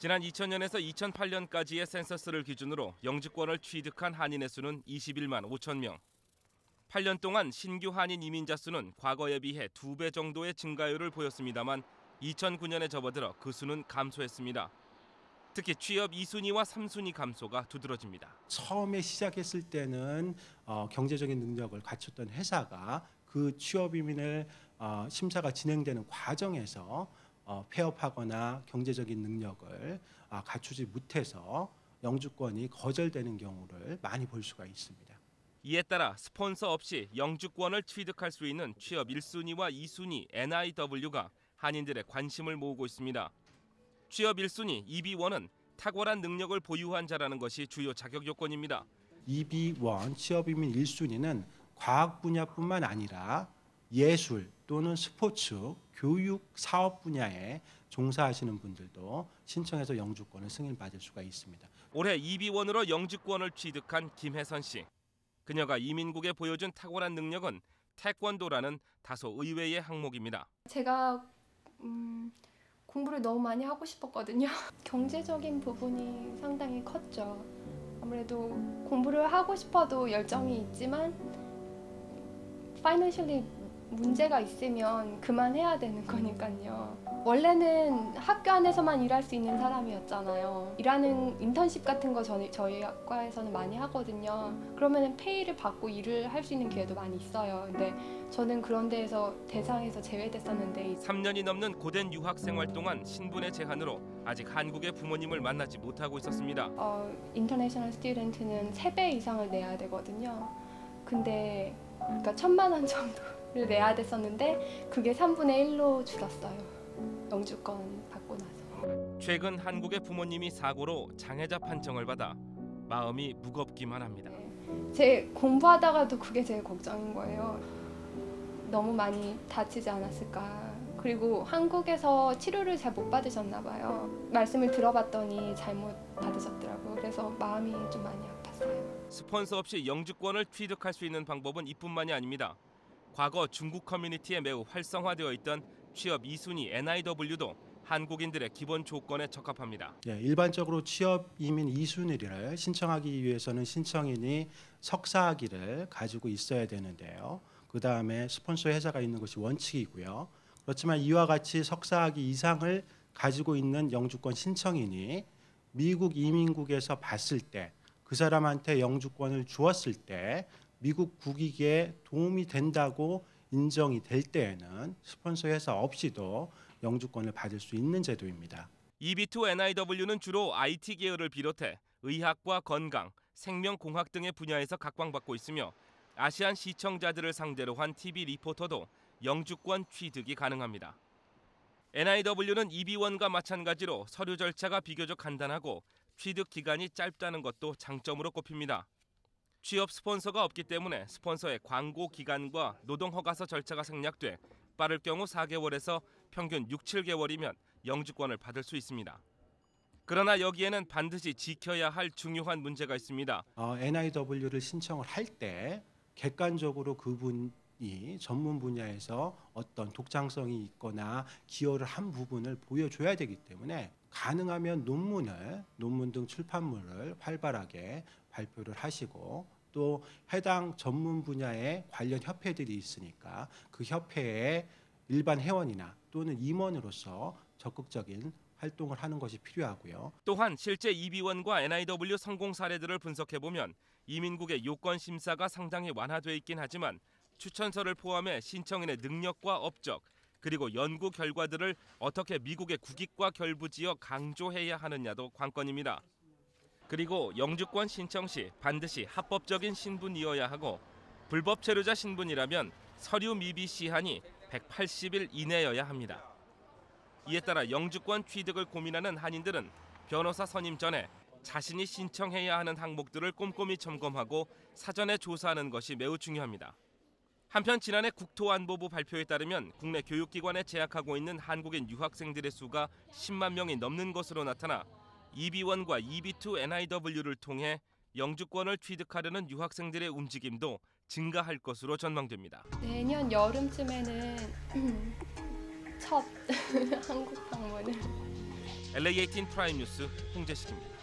지난 2000년에서 2008년까지의 센서스를 기준으로 영주권을 취득한 한인의 수는 21만 5천 명. 8년 동안 신규 한인 이민자 수는 과거에 비해 2배 정도의 증가율을 보였습니다만 2009년에 접어들어 그 수는 감소했습니다. 특히 취업 2순위와 3순위 감소가 두드러집니다. 처음에 시작했을 때는 경제적인 능력을 갖췄던 회사가 그 취업 이민을 심사가 진행되는 과정에서 폐업하거나 경제적인 능력을 갖추지 못해서 영주권이 거절되는 경우를 많이 볼 수가 있습니다. 이에 따라 스폰서 없이 영주권을 취득할 수 있는 취업 1순위와 2순위 NIW가 한인들의 관심을 모으고 있습니다. 취업 1순위 EB1은 탁월한 능력을 보유한 자라는 것이 주요 자격 요건입니다. EB1 취업이민 1순위는 과학 분야뿐만 아니라 예술 또는 스포츠, 교육, 사업 분야에 종사하시는 분들도 신청해서 영주권을 승인받을 수가 있습니다. 올해 EB1으로 영주권을 취득한 김혜선 씨. 그녀가 이민국에 보여준 탁월한 능력은 태권도라는 다소 의외의 항목입니다. 제가 공부를 너무 많이 하고 싶었거든요. 경제적인 부분이 상당히 컸죠. 아무래도 공부를 하고 싶어도 열정이 있지만 파이낸셜리 문제가 있으면 그만해야 되는 거니까요. 원래는 학교 안에서만 일할 수 있는 사람이었잖아요. 일하는 인턴십 같은 거 저희 학과에서는 많이 하거든요. 그러면 페이를 받고 일을 할 수 있는 기회도 많이 있어요. 근데 저는 그런 데에서 대상에서 제외됐었는데 3년이 넘는 고된 유학 생활 동안 신분의 제한으로 아직 한국의 부모님을 만나지 못하고 있었습니다. 인터내셔널 스튜던트는 3배 이상을 내야 되거든요. 근데 그러니까 1,000만 원 정도를 내야 됐었는데 그게 3분의 1로 줄었어요. 영주권 받고 나서. 최근 한국의 부모님이 사고로 장애자 판정을 받아 마음이 무겁기만 합니다. 제 공부하다가도 그게 제일 걱정인 거예요. 너무 많이 다치지 않았을까. 그리고 한국에서 치료를 잘 못 받으셨나 봐요. 말씀을 들어봤더니 잘못 받으셨더라고요. 그래서 마음이 좀 많이 아팠어요. 스폰서 없이 영주권을 취득할 수 있는 방법은 이뿐만이 아닙니다. 과거 중국 커뮤니티에 매우 활성화되어 있던 취업 2순위 NIW도 한국인들의 기본 조건에 적합합니다. 일반적으로 취업 이민 2순위를 신청하기 위해서는 신청인이 석사학위를 가지고 있어야 되는데요. 그 다음에 스폰서 회사가 있는 것이 원칙이고요. 그렇지만 이와 같이 석사학위 이상을 가지고 있는 영주권 신청인이 미국 이민국에서 봤을 때 그 사람한테 영주권을 주었을 때 미국 국익에 도움이 된다고 인정이 될 때에는 스폰서 회사 없이도 영주권을 받을 수 있는 제도입니다. EB2 NIW는 주로 IT 계열을 비롯해 의학과 건강, 생명공학 등의 분야에서 각광받고 있으며 아시안 시청자들을 상대로 한 TV 리포터도 영주권 취득이 가능합니다. NIW는 EB1과 마찬가지로 서류 절차가 비교적 간단하고 취득 기간이 짧다는 것도 장점으로 꼽힙니다. 취업 스폰서가 없기 때문에 스폰서의 광고 기간과 노동 허가서 절차가 생략돼 빠를 경우 4개월에서 평균 6, 7개월이면 영주권을 받을 수 있습니다. 그러나 여기에는 반드시 지켜야 할 중요한 문제가 있습니다. NIW를 신청을 할 때 객관적으로 그분이 전문 분야에서 어떤 독창성이 있거나 기여를 한 부분을 보여줘야 되기 때문에 가능하면 논문 등 출판물을 활발하게 발표를 하시고 또 해당 전문 분야의 관련 협회들이 있으니까 그 협회의 일반 회원이나 또는 임원으로서 적극적인 활동을 하는 것이 필요하고요. 또한 실제 EB1과 NIW 성공 사례들을 분석해보면 이민국의 요건 심사가 상당히 완화돼 있긴 하지만 추천서를 포함해 신청인의 능력과 업적 그리고 연구 결과들을 어떻게 미국의 국익과 결부지어 강조해야 하느냐도 관건입니다. 그리고 영주권 신청 시 반드시 합법적인 신분이어야 하고 불법 체류자 신분이라면 서류 미비 시한이 180일 이내여야 합니다. 이에 따라 영주권 취득을 고민하는 한인들은 변호사 선임 전에 자신이 신청해야 하는 항목들을 꼼꼼히 점검하고 사전에 조사하는 것이 매우 중요합니다. 한편 지난해 국토안보부 발표에 따르면 국내 교육기관에 재학하고 있는 한국인 유학생들의 수가 10만 명이 넘는 것으로 나타나 EB1과 EB2 NIW를 통해 영주권을 취득하려는 유학생들의 움직임도 증가할 것으로 전망됩니다. 내년 여름쯤에는 첫 한국 방문을 LA18 프라임 뉴스 홍재식입니다.